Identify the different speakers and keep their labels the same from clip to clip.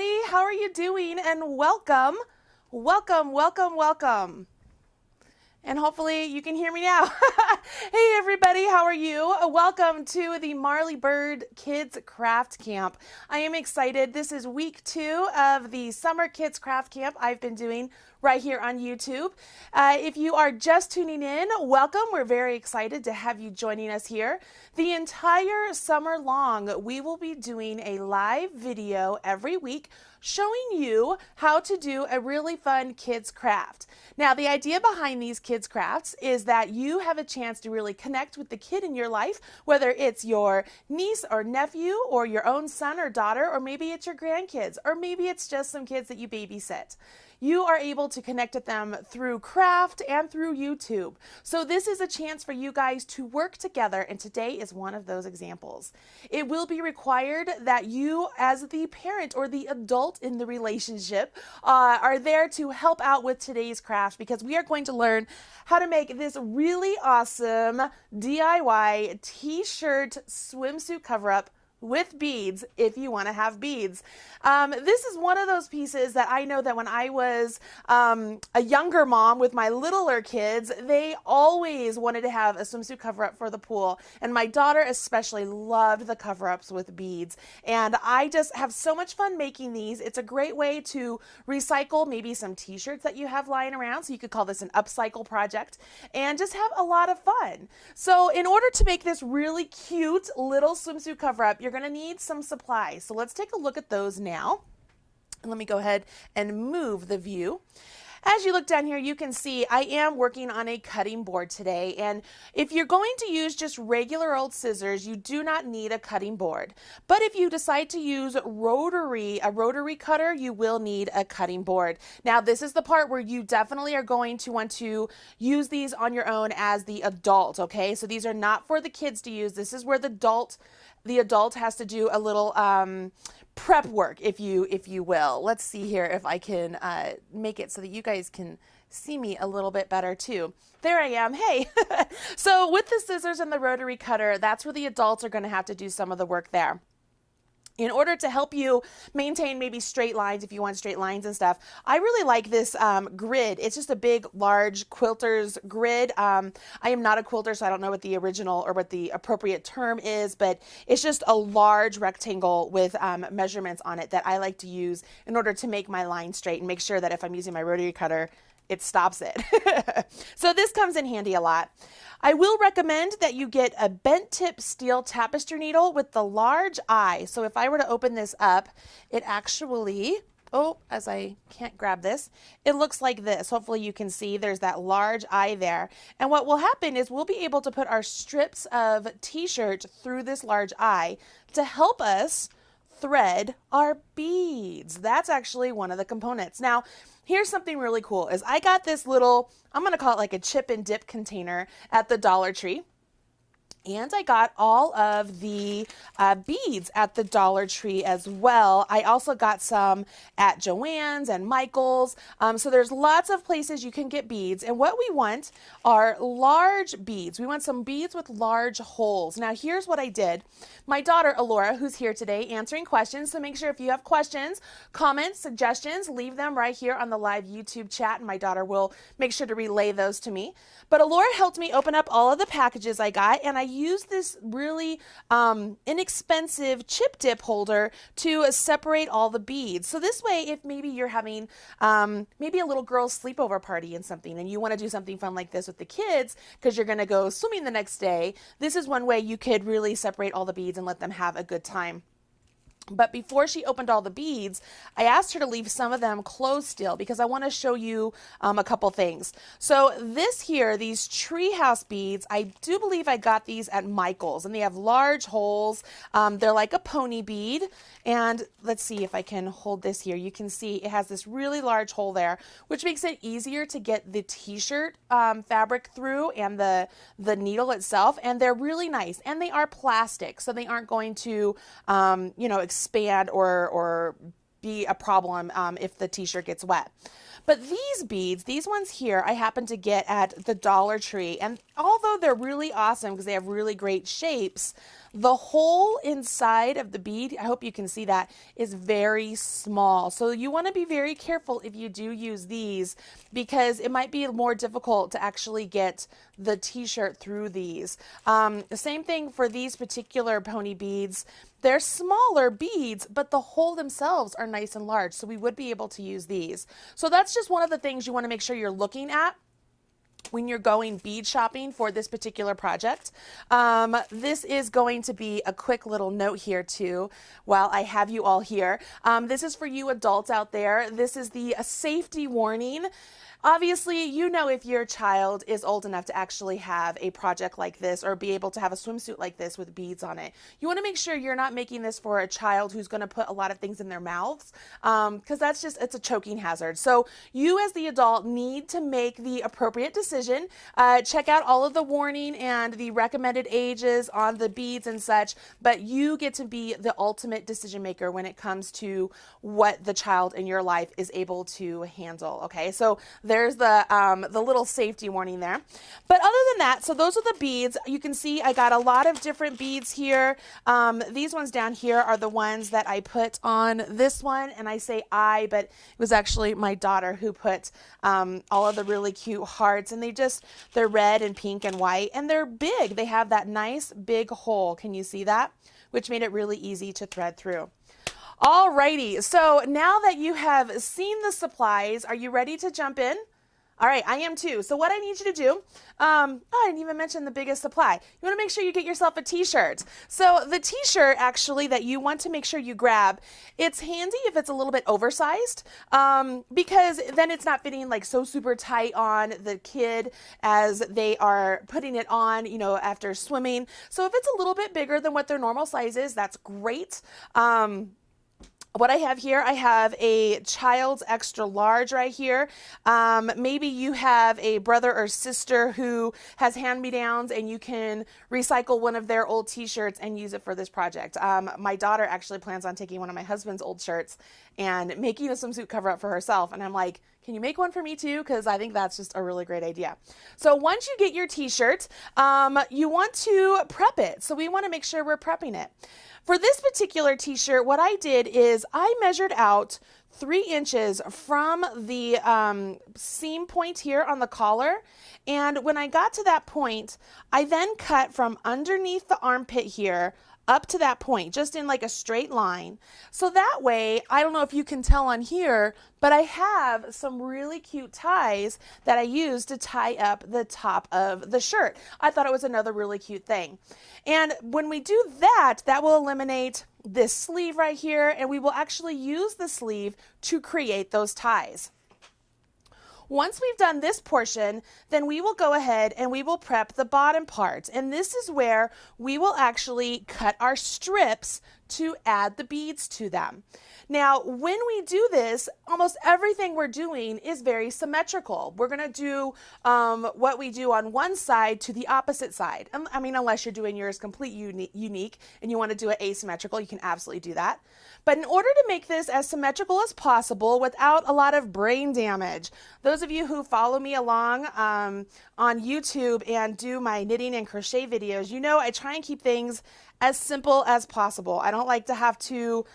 Speaker 1: everybody. How are you doing? And welcome, welcome, welcome, welcome. And hopefully you can hear me now. Hey everybody, how are you? Welcome to the Marley Bird Kids Craft Camp. I am excited. This is week 2 of the Summer Kids Craft Camp I've been doing right here on YouTube. If you are just tuning in, welcome. We're very excited to have you joining us here. The entire summer long, we will be doing a live video every week showing you how to do a really fun kids craft. Now, the idea behind these kids crafts is that you have a chance to really connect with the kid in your life, whether it's your niece or nephew or your own son or daughter, or maybe it's your grandkids, or maybe it's just some kids that you babysit. You are able to connect with them through craft and through YouTube. So this is a chance for you guys to work together, and today is one of those examples. It will be required that you, as the parent or the adult in the relationship, are there to help out with today's craft, because we are going to learn how to make this really awesome DIY t-shirt swimsuit cover-up with beads if you want to have beads. This is one of those pieces that I know that when I was a younger mom with my littler kids, they always wanted to have a swimsuit cover-up for the pool. And my daughter especially loved the cover-ups with beads. And I just have so much fun making these. It's a great way to recycle maybe some t-shirts that you have lying around. So you could call this an upcycle project and just have a lot of fun. So in order to make this really cute little swimsuit cover-up, you're going to need some supplies. So let's take a look at those now. And let me go ahead and move the view. As you look down here, you can see I am working on a cutting board today. And if you're going to use just regular old scissors, you do not need a cutting board. But if you decide to use a rotary cutter, you will need a cutting board. Now, this is the part where you definitely are going to want to use these on your own as the adult, okay? So these are not for the kids to use. This is where the adult has to do a little prep work, if you will. Let's see here if I can make it so that you guys can see me a little bit better too. There I am. Hey. So with the scissors and the rotary cutter, that's where the adults are going to have to do some of the work there. In order to help you maintain maybe straight lines, if you want straight lines and stuff, I really like this grid. It's just a big, large quilter's grid. I am not a quilter, so I don't know what the original or what the appropriate term is, but it's just a large rectangle with measurements on it that I like to use in order to make my line straight and make sure that if I'm using my rotary cutter, it stops it. So this comes in handy a lot. I will recommend that you get a bent tip steel tapestry needle with the large eye. So if I were to open this up, it actually, as I can't grab this, it looks like this. Hopefully you can see there's that large eye there. And what will happen is we'll be able to put our strips of t-shirt through this large eye to help us thread our beads. That's actually one of the components. Now, here's something really cool is I got this little, I'm going to call it like a chip and dip container at the Dollar Tree. And I got all of the beads at the Dollar Tree as well. I also got some at Joann's and Michael's. So there's lots of places you can get beads. And what we want are large beads. We want some beads with large holes. Now here's what I did. My daughter, Alora, who's here today answering questions. So make sure if you have questions, comments, suggestions, leave them right here on the live YouTube chat. And my daughter will make sure to relay those to me. But Alora helped me open up all of the packages I got. And I use this really inexpensive chip dip holder to separate all the beads. So this way, if maybe you're having maybe a little girl's sleepover party and something, and you want to do something fun like this with the kids because you're going to go swimming the next day, this is one way you could really separate all the beads and let them have a good time. But before she opened all the beads, I asked her to leave some of them closed still because I want to show you a couple things. So this here, these treehouse beads, I do believe I got these at Michael's, and they have large holes. They're like a pony bead. And let's see if I can hold this here. You can see it has this really large hole there, which makes it easier to get the t-shirt fabric through and the needle itself. And they're really nice, and they are plastic, so they aren't going to, expand or be a problem if the t-shirt gets wet. But these beads, these ones here, I happen to get at the Dollar Tree. And although they're really awesome because they have really great shapes, the hole inside of the bead, I hope you can see that, is very small. So you want to be very careful if you do use these because it might be more difficult to actually get the t-shirt through these. The same thing for these particular pony beads. They're smaller beads, but the hole themselves are nice and large, so we would be able to use these. So that's just one of the things you want to make sure you're looking at when you're going bead shopping for this particular project. This is going to be a quick little note here too, while I have you all here. This is for you adults out there. This is the safety warning. Obviously, you know if your child is old enough to actually have a project like this or be able to have a swimsuit like this with beads on it. You want to make sure you're not making this for a child who's going to put a lot of things in their mouths because that's just, it's a choking hazard. So you as the adult need to make the appropriate decision. Check out all of the warning and the recommended ages on the beads and such, but you get to be the ultimate decision maker when it comes to what the child in your life is able to handle. Okay, so there's the little safety warning there. But other than that, so those are the beads. You can see I got a lot of different beads here. These ones down here are the ones that I put on this one, and I say I, but it was actually my daughter who put all of the really cute hearts, and they're red and pink and white, and they're big. They have that nice big hole. Can you see that? Which made it really easy to thread through. Alrighty, so now that you have seen the supplies, are you ready to jump in? All right, I am too. So what I need you to do, I didn't even mention the biggest supply. You want to make sure you get yourself a t-shirt. So the t-shirt actually that you want to make sure you grab, it's handy if it's a little bit oversized because then it's not fitting like so super tight on the kid as they are putting it on, you know, after swimming. So if it's a little bit bigger than what their normal size is, that's great. What I have here, I have a child's extra large right here. Maybe you have a brother or sister who has hand-me-downs and you can recycle one of their old t-shirts and use it for this project. My daughter actually plans on taking one of my husband's old shirts and making a swimsuit cover-up for herself. And I'm like, can you make one for me too? Because I think that's just a really great idea. So once you get your t-shirt, you want to prep it. So we want to make sure we're prepping it. For this particular t-shirt, what I did is I measured out 3 inches from the seam point here on the collar. And when I got to that point, I then cut from underneath the armpit here up to that point, just in like a straight line. So that way, I don't know if you can tell on here, but I have some really cute ties that I use to tie up the top of the shirt. I thought it was another really cute thing. And when we do that, that will eliminate this sleeve right here, and we will actually use the sleeve to create those ties. Once we've done this portion, then we will go ahead and we will prep the bottom part. And this is where we will actually cut our strips to add the beads to them. Now, when we do this, almost everything we're doing is very symmetrical. We're going to do what we do on one side to the opposite side. I mean, unless you're doing yours completely unique and you want to do it asymmetrical, you can absolutely do that. But in order to make this as symmetrical as possible without a lot of brain damage, those of you who follow me along on YouTube and do my knitting and crochet videos, you know I try and keep things as simple as possible. I don't like to have to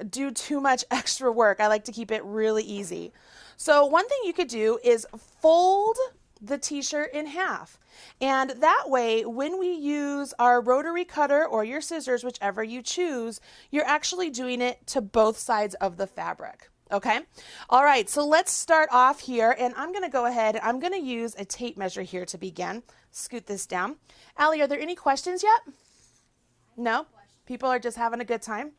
Speaker 1: do too much extra work. I like to keep it really easy. So one thing you could do is fold the t-shirt in half. And that way, when we use our rotary cutter or your scissors, whichever you choose, you're actually doing it to both sides of the fabric. Okay. All right. So let's start off here, and I'm going to go ahead. I'm going to use a tape measure here to begin. Scoot this down. Allie, are there any questions yet? No? People are just having a good time?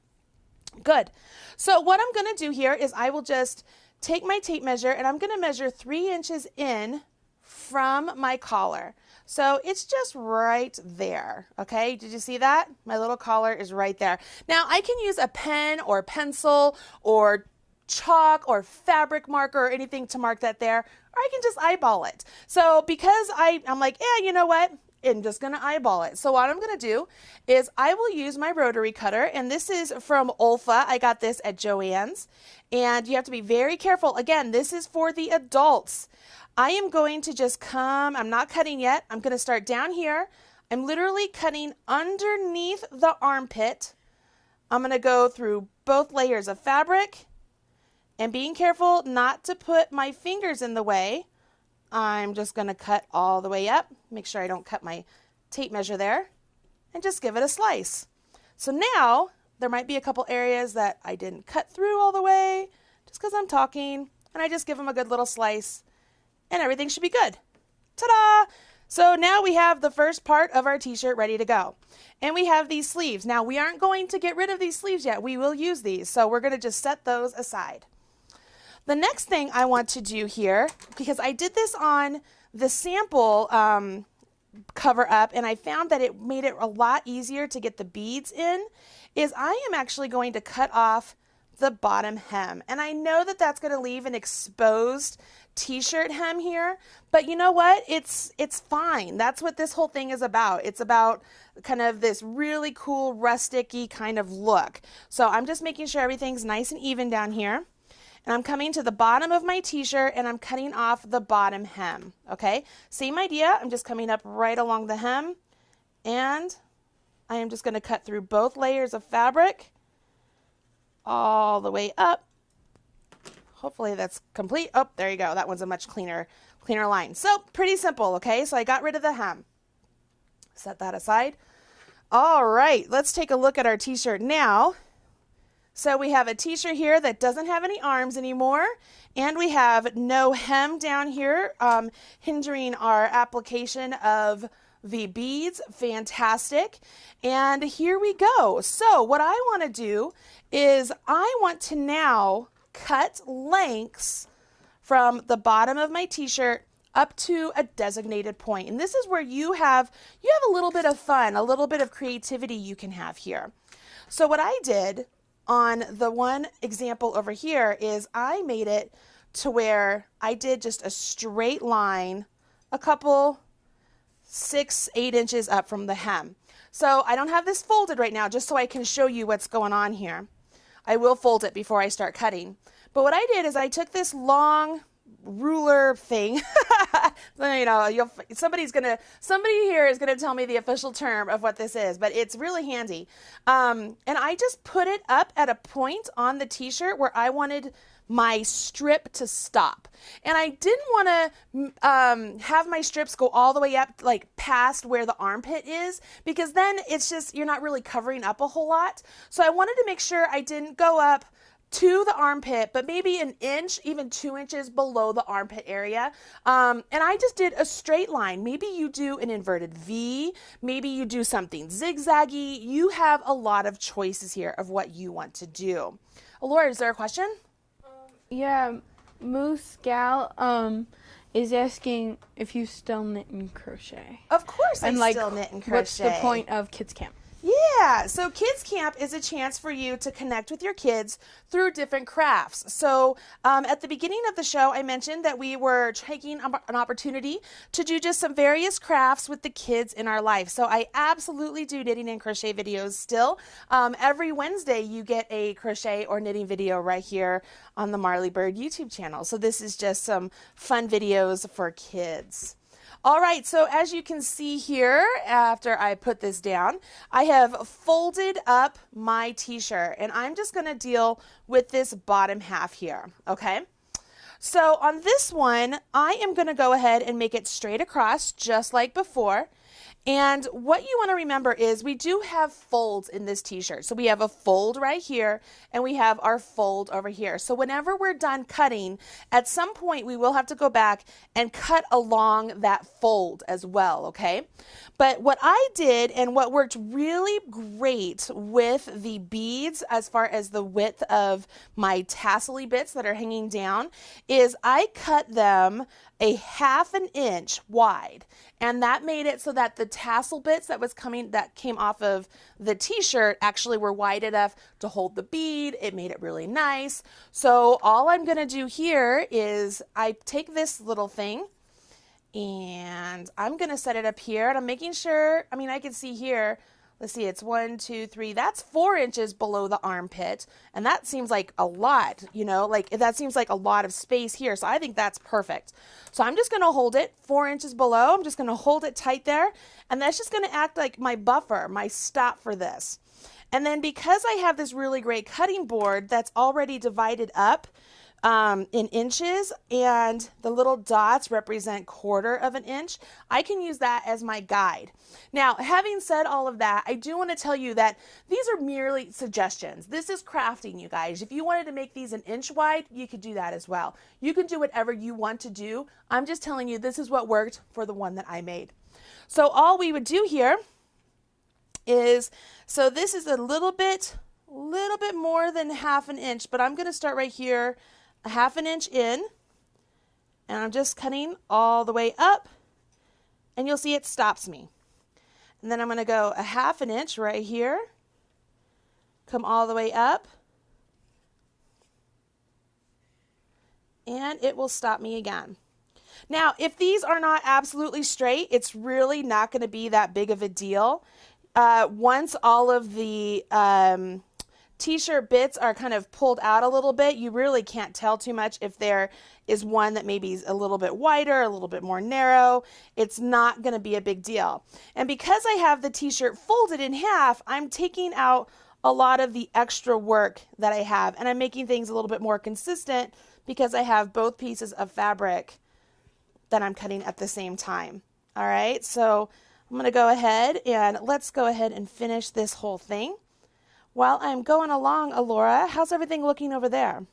Speaker 1: Good. So what I'm going to do here is I will just take my tape measure and I'm going to measure 3 inches in from my collar. So it's just right there. Okay, did you see that? My little collar is right there. Now I can use a pen or pencil or chalk or fabric marker or anything to mark that there, or I can just eyeball it. So because I'm like, yeah, you know what? and just going to eyeball it. So what I'm going to do is I will use my rotary cutter, and this is from Olfa. I got this at Joann's, and you have to be very careful. Again, this is for the adults. I am going to just come, I'm not cutting yet. I'm going to start down here. I'm literally cutting underneath the armpit. I'm going to go through both layers of fabric and being careful not to put my fingers in the way. I'm just going to cut all the way up. Make sure I don't cut my tape measure there and just give it a slice. So now there might be a couple areas that I didn't cut through all the way just because I'm talking, and I just give them a good little slice and everything should be good. Ta-da! So now we have the first part of our t-shirt ready to go. And we have these sleeves. Now we aren't going to get rid of these sleeves yet. We will use these. So we're going to just set those aside. The next thing I want to do here, because I did this on the sample cover up and I found that it made it a lot easier to get the beads in, is I am actually going to cut off the bottom hem. And I know that that's going to leave an exposed t-shirt hem here, but you know what? It's fine. That's what this whole thing is about. It's about kind of this really cool rustic-y kind of look. So I'm just making sure everything's nice and even down here. And I'm coming to the bottom of my t-shirt and I'm cutting off the bottom hem. Okay, same idea. I'm just coming up right along the hem and I am just going to cut through both layers of fabric all the way up. Hopefully that's complete. Oh, there you go. That one's a much cleaner line. So pretty simple. Okay, so I got rid of the hem. Set that aside. All right, let's take a look at our t-shirt now. So we have a t-shirt here that doesn't have any arms anymore, and we have no hem down here, hindering our application of the beads. Fantastic. And here we go. So what I want to do is I want to now cut lengths from the bottom of my t-shirt up to a designated point. And this is where you have a little bit of fun, a little bit of creativity you can have here. So what I did on the one example over here is I made it to where I did just a straight line, a couple 6-8 inches up from the hem. So I don't have this folded right now just so I can show you what's going on here. I will fold it before I start cutting. But what I did is I took this long ruler thing. You know, somebody here is gonna tell me the official term of what this is, but it's really handy. And I just put it up at a point on the t-shirt where I wanted my strip to stop. And I didn't want to have my strips go all the way up like past where the armpit is, because then it's just, you're not really covering up a whole lot. So I wanted to make sure I didn't go up to the armpit, but maybe an inch, even 2 inches below the armpit area. And I just did a straight line. Maybe you do an inverted V, maybe you do something zigzaggy. You have a lot of choices here of what you want to do. Laura, is there a question?
Speaker 2: Yeah, Moose Gal is asking if you still knit and crochet.
Speaker 1: Of course I
Speaker 2: and
Speaker 1: still knit and crochet.
Speaker 2: What's the point of Kids Camp?
Speaker 1: Yeah, so Kids Camp is a chance for you to connect with your kids through different crafts. So at the beginning of the show, I mentioned that we were taking an opportunity to do just some various crafts with the kids in our life. So I absolutely do knitting and crochet videos still. Every Wednesday, you get a crochet or knitting video right here on the Marley Bird YouTube channel. So this is just some fun videos for kids. All right, so as you can see here, after I put this down, I have folded up my t-shirt, and I'm just going to deal with this bottom half here, okay? So on this one, I am going to go ahead and make it straight across just like before. And what you want to remember is we do have folds in this t-shirt. So we have a fold right here and we have our fold over here. So whenever we're done cutting, at some point we will have to go back and cut along that fold as well, okay? But what I did and what worked really great with the beads as far as the width of my tassel-y bits that are hanging down is I cut them a 1/2 inch wide, and that made it so that the tassel bits that came off of the t-shirt actually were wide enough to hold the bead. It made it really nice. So all I'm going to do here is I take this little thing And I'm going to set it up here, and I'm making sure, I mean, I can see here, let's see, it's 1, 2, 3, that's 4 inches below the armpit. And that seems like a lot, you know, like that seems like a lot of space here. So I think that's perfect. So I'm just going to hold it 4 inches below. I'm just going to hold it tight there. And that's just going to act like my buffer, my stop for this. And then because I have this really great cutting board that's already divided up in inches, and the little dots represent 1/4 of an inch, I can use that as my guide. Now, having said all of that, I do want to tell you that these are merely suggestions. This is crafting, you guys. If you wanted to make these 1 inch wide, you could do that as well. You can do whatever you want to do. I'm just telling you this is what worked for the one that I made. So all we would do here is, so this is a little bit more than 1/2 inch, but I'm going to start right here, 1/2 inch in, and I'm just cutting all the way up, and you'll see it stops me. And then I'm going to go 1/2 inch right here, come all the way up, and it will stop me again. Now, if these are not absolutely straight, it's really not going to be that big of a deal. Once all of the t-shirt bits are kind of pulled out a little bit, you really can't tell too much if there is one that maybe is a little bit wider, a little bit more narrow. It's not going to be a big deal. And because I have the t-shirt folded in half, I'm taking out a lot of the extra work that I have, and I'm making things a little bit more consistent because I have both pieces of fabric that I'm cutting at the same time. All right, so I'm going to go ahead and let's go ahead and finish this whole thing. While I'm going along, Alora, how's everything looking over there?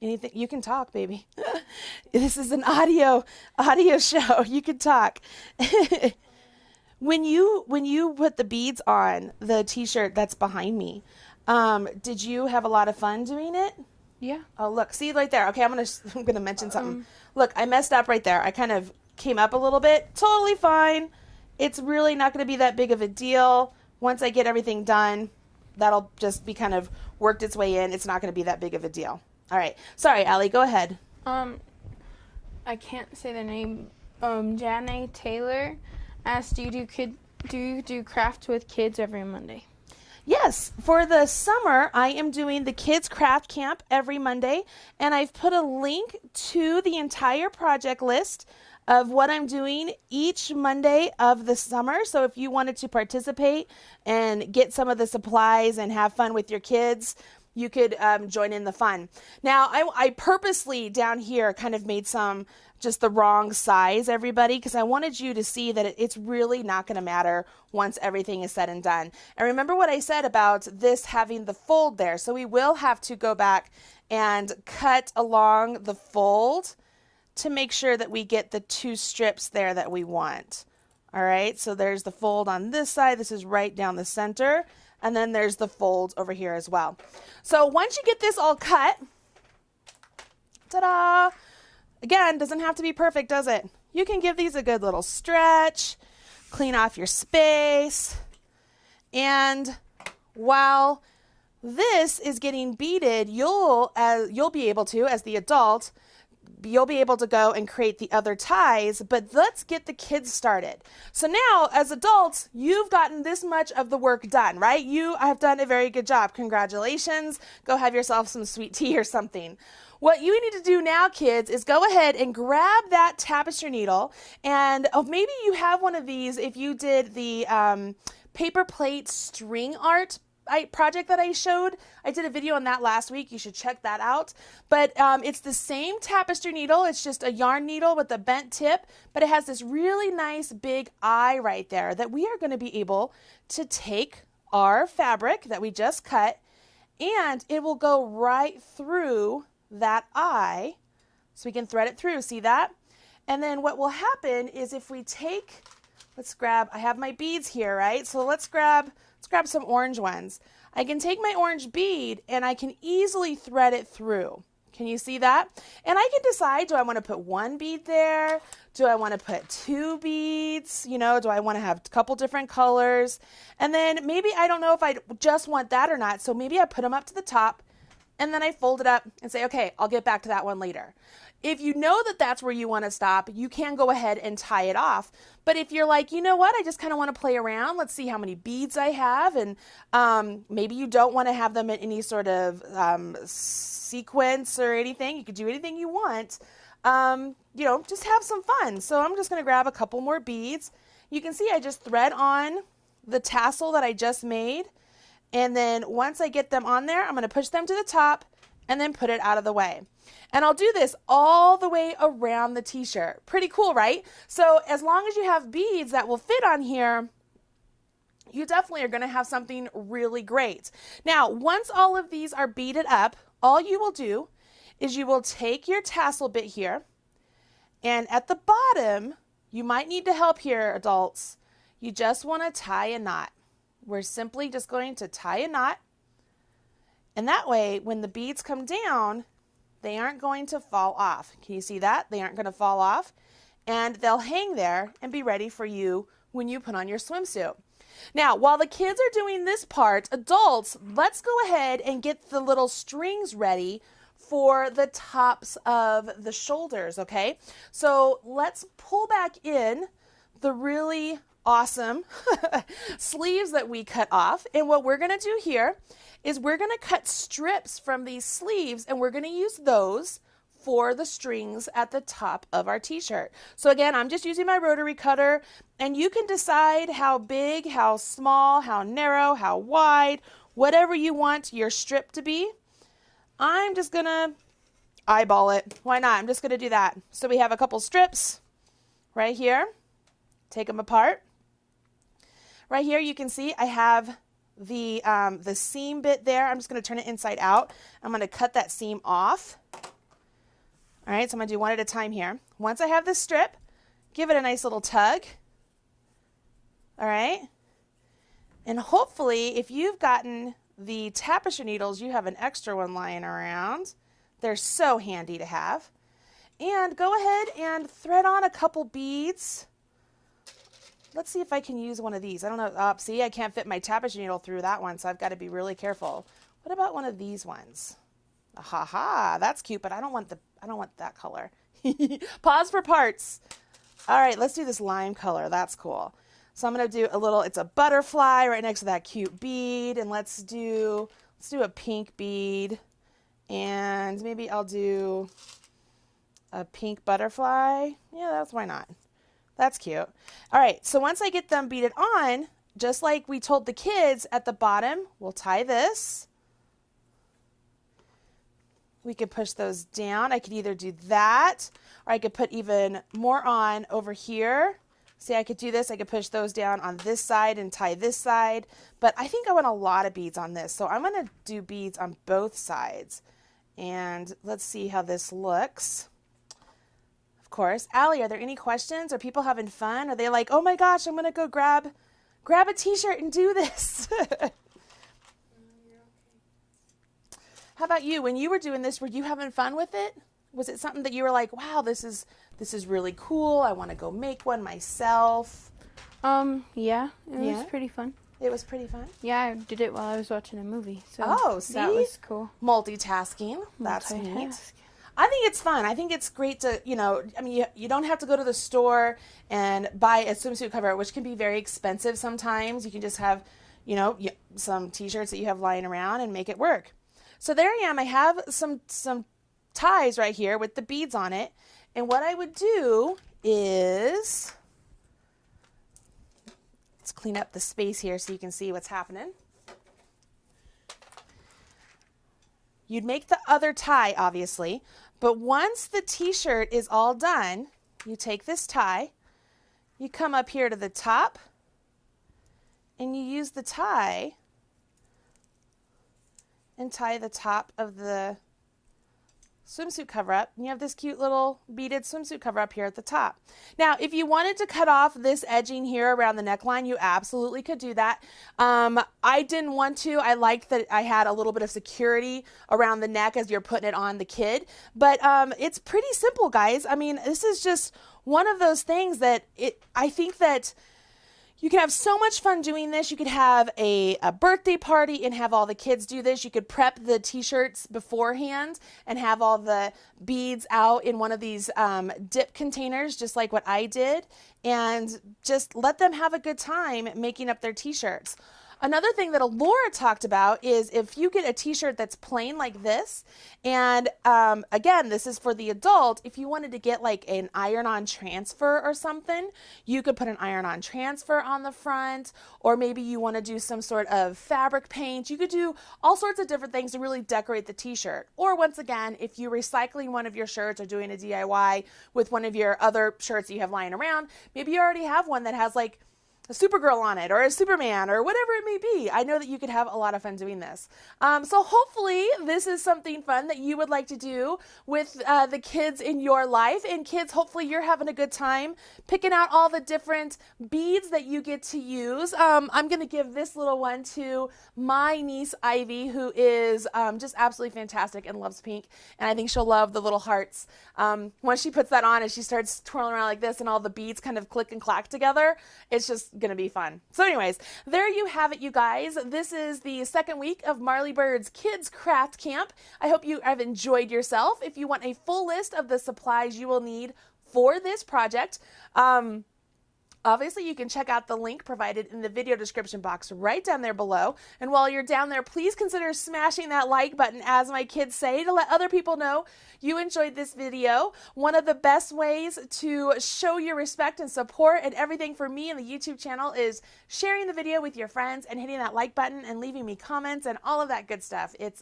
Speaker 1: Anything? You can talk, baby. This is an audio show. You can talk. When you put the beads on the t-shirt that's behind me, did you have a lot of fun doing it?
Speaker 2: Yeah.
Speaker 1: Oh, look, see right there. Okay, I'm gonna mention something. Look, I messed up right there. I kind of came up a little bit. Totally fine. It's really not going to be that big of a deal. Once I get everything done, that'll just be kind of worked its way in. It's not going to be that big of a deal. All right. Sorry, Allie, go ahead.
Speaker 2: I can't say the name. Janae Taylor asked, do you do crafts with kids every Monday?
Speaker 1: Yes, for the summer, I am doing the Kids Craft Camp every Monday, and I've put a link to the entire project list of what I'm doing each Monday of the summer. So if you wanted to participate and get some of the supplies and have fun with your kids, you could join in the fun. Now, I purposely down here kind of made some just the wrong size, everybody, because I wanted you to see that it's really not going to matter once everything is said and done. And remember what I said about this having the fold there. So we will have to go back and cut along the fold to make sure that we get the 2 strips there that we want. All right, so there's the fold on this side. This is right down the center. And then there's the folds over here as well. So once you get this all cut, ta-da! Again, doesn't have to be perfect, does it? You can give these a good little stretch, clean off your space. And while this is getting beaded, you'll be able to, as the adult, you'll be able to go and create the other ties, but let's get the kids started. So now, as adults, you've gotten this much of the work done, right? You have done a very good job. Congratulations. Go have yourself some sweet tea or something. What you need to do now, kids, is go ahead and grab that tapestry needle, and maybe you have one of these if you did the paper plate string art project that I showed. I did a video on that last week. You should check that out. But it's the same tapestry needle. It's just a yarn needle with a bent tip, but it has this really nice big eye right there that we are going to be able to take our fabric that we just cut, and it will go right through that eye. So we can thread it through. See that? And then what will happen is if we take, let's grab, I have my beads here, right? So let's grab some orange ones. I can take my orange bead and I can easily thread it through. Can you see that? And I can decide, do I want to put 1 bead there? Do I want to put 2 beads? You know, do I want to have a couple different colors? And then maybe I don't know if I just want that or not. So maybe I put them up to the top and then I fold it up and say, okay, I'll get back to that one later. If you know that that's where you want to stop, you can go ahead and tie it off. But if you're like, you know what, I just kind of want to play around, let's see how many beads I have, and maybe you don't want to have them in any sort of sequence or anything. You could do anything you want. You know, just have some fun. So I'm just going to grab a couple more beads. You can see I just thread on the tassel that I just made. And then once I get them on there, I'm going to push them to the top and then put it out of the way. And I'll do this all the way around the t-shirt. Pretty cool, right? So as long as you have beads that will fit on here, you definitely are going to have something really great. Now, once all of these are beaded up, all you will do is you will take your tassel bit here, and at the bottom, you might need to help here, adults. You just want to tie a knot. We're simply just going to tie a knot, and that way, when the beads come down, they aren't going to fall off. Can you see that? They aren't going to fall off, and they'll hang there and be ready for you when you put on your swimsuit. Now, while the kids are doing this part, adults, let's go ahead and get the little strings ready for the tops of the shoulders, okay? So let's pull back in the really awesome sleeves that we cut off. And what we're going to do here is we're going to cut strips from these sleeves, and we're going to use those for the strings at the top of our t-shirt. So again, I'm just using my rotary cutter, and you can decide how big, how small, how narrow, how wide, whatever you want your strip to be. I'm just going to eyeball it. Why not? I'm just going to do that. So we have a couple strips right here. Take them apart. Right here you can see I have the seam bit there. I'm just going to turn it inside out. I'm going to cut that seam off. All right, so I'm going to do one at a time here. Once I have this strip, give it a nice little tug. All right. And hopefully, if you've gotten the tapestry needles, you have an extra one lying around. They're so handy to have. And go ahead and thread on a couple beads. Let's see if I can use one of these. I don't know. See, I can't fit my tapestry needle through that one, so I've got to be really careful. What about one of these ones? Ha ha, that's cute, but I don't want that color. Pause for parts. All right, let's do this lime color. That's cool. So I'm going to do a little, it's a butterfly right next to that cute bead, and let's do a pink bead, and maybe I'll do a pink butterfly. Yeah, why not? That's cute. All right, so once I get them beaded on, just like we told the kids at the bottom, we'll tie this. We could push those down. I could either do that, or I could put even more on over here. See, I could do this. I could push those down on this side and tie this side, but I think I want a lot of beads on this, so I'm going to do beads on both sides. And let's see how this looks. Of course. Allie, are there any questions? Are people having fun? Are they like, oh my gosh, I'm going to go grab a t-shirt and do this? How about you? When you were doing this, were you having fun with it? Was it something that you were like, wow, this is really cool. I want to go make one myself.
Speaker 2: Yeah, it was pretty fun.
Speaker 1: It was pretty fun?
Speaker 2: Yeah, I did it while I was watching a movie. So
Speaker 1: see?
Speaker 2: That was cool.
Speaker 1: Multitasking. That's neat. I think it's fun. I think it's great to, I mean, you don't have to go to the store and buy a swimsuit cover, which can be very expensive sometimes. You can just have, some t-shirts that you have lying around and make it work. So there I am. I have some ties right here with the beads on it. And what I would do is, let's clean up the space here so you can see what's happening. You'd make the other tie, obviously, but once the t-shirt is all done, you take this tie, you come up here to the top, and you use the tie and tie the top of the swimsuit cover up, and you have this cute little beaded swimsuit cover up here at the top. Now, if you wanted to cut off this edging here around the neckline, you absolutely could do that. I didn't want to. I liked that I had a little bit of security around the neck as you're putting it on the kid, but it's pretty simple, guys. I mean, this is just one of those things that I think that You can have so much fun doing this. You could have a birthday party and have all the kids do this. You could prep the t-shirts beforehand and have all the beads out in one of these dip containers, just like what I did, and just let them have a good time making up their t-shirts. Another thing that Alora talked about is if you get a t-shirt that's plain like this, and again, this is for the adult, if you wanted to get like an iron-on transfer or something, you could put an iron-on transfer on the front, or maybe you want to do some sort of fabric paint. You could do all sorts of different things to really decorate the t-shirt. Or once again, if you're recycling one of your shirts or doing a DIY with one of your other shirts that you have lying around, maybe you already have one that has like a Supergirl on it or a Superman or whatever it may be. I know that you could have a lot of fun doing this. So hopefully this is something fun that you would like to do with the kids in your life. And kids, hopefully you're having a good time picking out all the different beads that you get to use. I'm going to give this little one to my niece Ivy, who is just absolutely fantastic and loves pink. And I think she'll love the little hearts. Once she puts that on and she starts twirling around like this and all the beads kind of click and clack together, it's just gonna be fun. So anyways, there you have it, you guys. This is the second week of Marley Bird's Kids Craft Camp. I hope you have enjoyed yourself. If you want a full list of the supplies you will need for this project, obviously, you can check out the link provided in the video description box right down there below. And while you're down there, please consider smashing that like button, as my kids say, to let other people know you enjoyed this video. One of the best ways to show your respect and support and everything for me and the YouTube channel is sharing the video with your friends and hitting that like button and leaving me comments and all of that good stuff. It's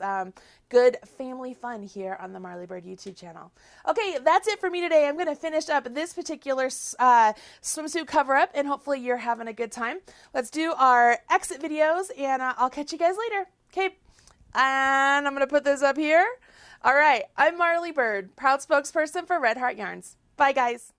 Speaker 1: good family fun here on the Marley Bird YouTube channel. Okay, that's it for me today. I'm going to finish up this particular swimsuit cover-up, and hopefully you're having a good time. Let's do our exit videos, and I'll catch you guys later. Okay, and I'm going to put this up here. All right, I'm Marley Bird, proud spokesperson for Red Heart Yarns. Bye, guys.